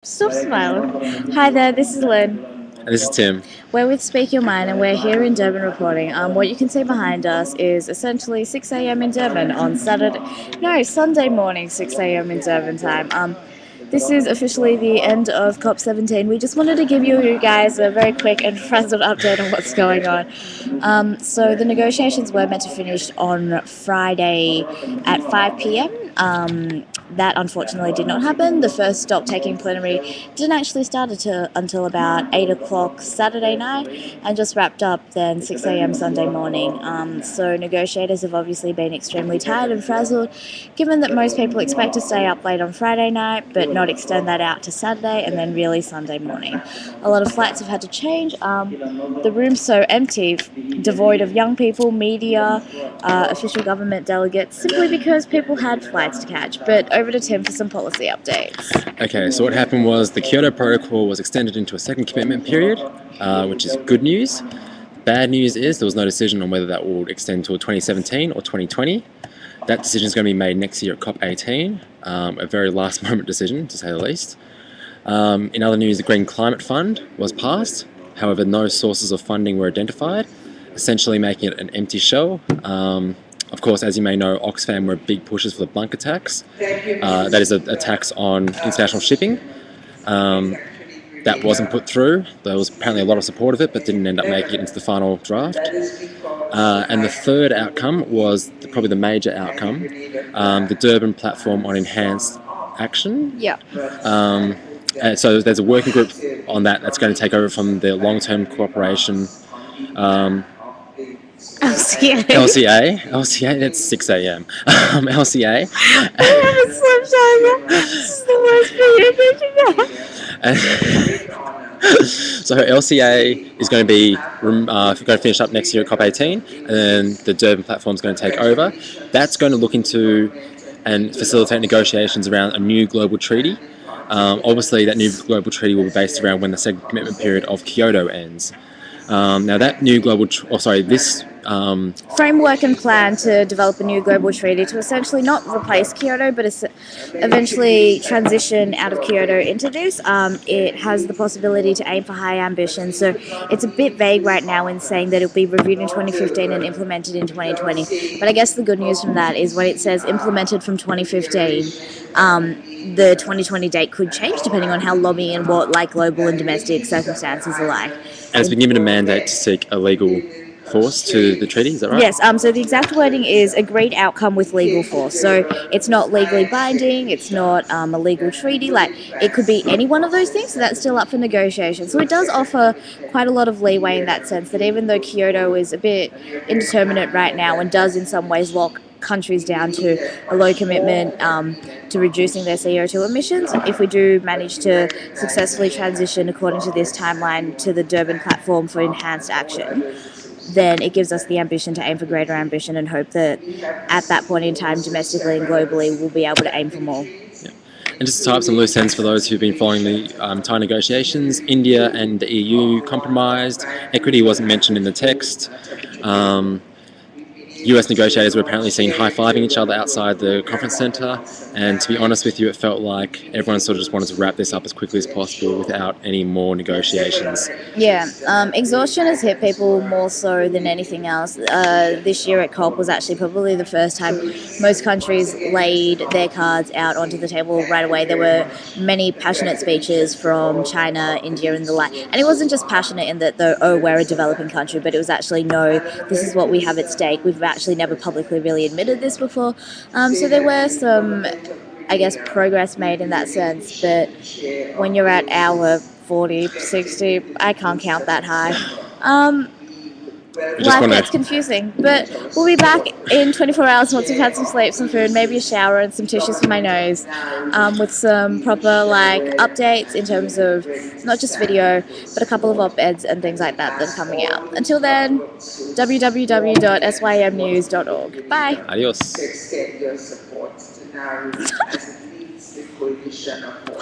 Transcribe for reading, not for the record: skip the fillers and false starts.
Stop smiling. Hi there, this is Lynn. And this is Tim. We're with Speak Your Mind and we're here in Durban reporting. What you can see behind us is essentially 6 a.m. in Durban on Sunday morning, 6 a.m. in Durban time. This is officially the end of COP17. We just wanted to give you guys a very quick and frazzled update on what's going on. So the negotiations were meant to finish on Friday at 5 p.m. That unfortunately did not happen. The first stock taking plenary didn't actually start until about 8 o'clock Saturday night and just wrapped up then 6 a.m. Sunday morning. So negotiators have obviously been extremely tired and frazzled, given that most people expect to stay up late on Friday night but not extend that out to Saturday and then really Sunday morning. A lot of flights have had to change. The room's so empty, devoid of young people, media, official government delegates, simply because people had flights to catch. But over to Tim for some policy updates. Okay, so what happened was the Kyoto Protocol was extended into a second commitment period, which is good news. Bad news is there was no decision on whether that will extend to 2017 or 2020. That decision is going to be made next year at COP18, a very last moment decision to say the least. In other news, the Green Climate Fund was passed. However, no sources of funding were identified, essentially making it an empty shell. Of course, as you may know, Oxfam were big pushers for the bunker tax. That is a tax on international shipping. That wasn't put through. There was apparently a lot of support of it, but didn't end up making it into the final draft. And the third outcome was probably the major outcome, the Durban platform on enhanced action. Yeah. And so there's a working group on that that's going to take over from the long-term cooperation LCA, that's 6 a.m. LCA. I haven't slept, Shania. This is the worst video. So LCA is going to be going to finish up next year at COP18, and then the Durban platform is going to take over. That's going to look into and facilitate negotiations around a new global treaty. Obviously, that new global treaty will be based around when the second commitment period of Kyoto ends. Now, that new global, this framework and plan to develop a new global treaty to essentially not replace Kyoto, but eventually transition out of Kyoto into this. It has the possibility to aim for high ambition, so it's a bit vague right now in saying that it'll be reviewed in 2015 and implemented in 2020. But I guess the good news from that is when it says implemented from 2015, the 2020 date could change depending on how lobbying and what global and domestic circumstances are like. And it's been given a mandate to seek a legal force to the treaty, is that right? Yes, so the exact wording is agreed outcome with legal force. So it's not legally binding, it's not a legal treaty, it could be any one of those things, so that's still up for negotiation. So it does offer quite a lot of leeway in that sense, that even though Kyoto is a bit indeterminate right now and does in some ways lock countries down to a low commitment to reducing their CO2 emissions, if we do manage to successfully transition according to this timeline to the Durban platform for enhanced action, then it gives us the ambition to aim for greater ambition and hope that at that point in time, domestically and globally, we'll be able to aim for more. Yeah. And just to tie up some loose ends for those who've been following the Thai negotiations, India and the EU compromised. Equity wasn't mentioned in the text. US negotiators were apparently seen high-fiving each other outside the conference centre, and to be honest with you, it felt like everyone sort of just wanted to wrap this up as quickly as possible without any more negotiations. Yeah, exhaustion has hit people more so than anything else. This year at COP was actually probably the first time most countries laid their cards out onto the table right away. There were many passionate speeches from China, India and the like, and it wasn't just passionate in that, we're a developing country, but it was actually, no, this is what we have at stake. We've actually never publicly really admitted this before. So there were some, progress made in that sense, but when you're at hour 40, 60, I can't count that high. Life gets confusing, but we'll be back in 24 hours once we've had some sleep, some food, maybe a shower and some tissues for my nose, with some proper updates in terms of not just video, but a couple of op-eds and things like that are coming out. Until then, www.symnews.org. Bye. Adios.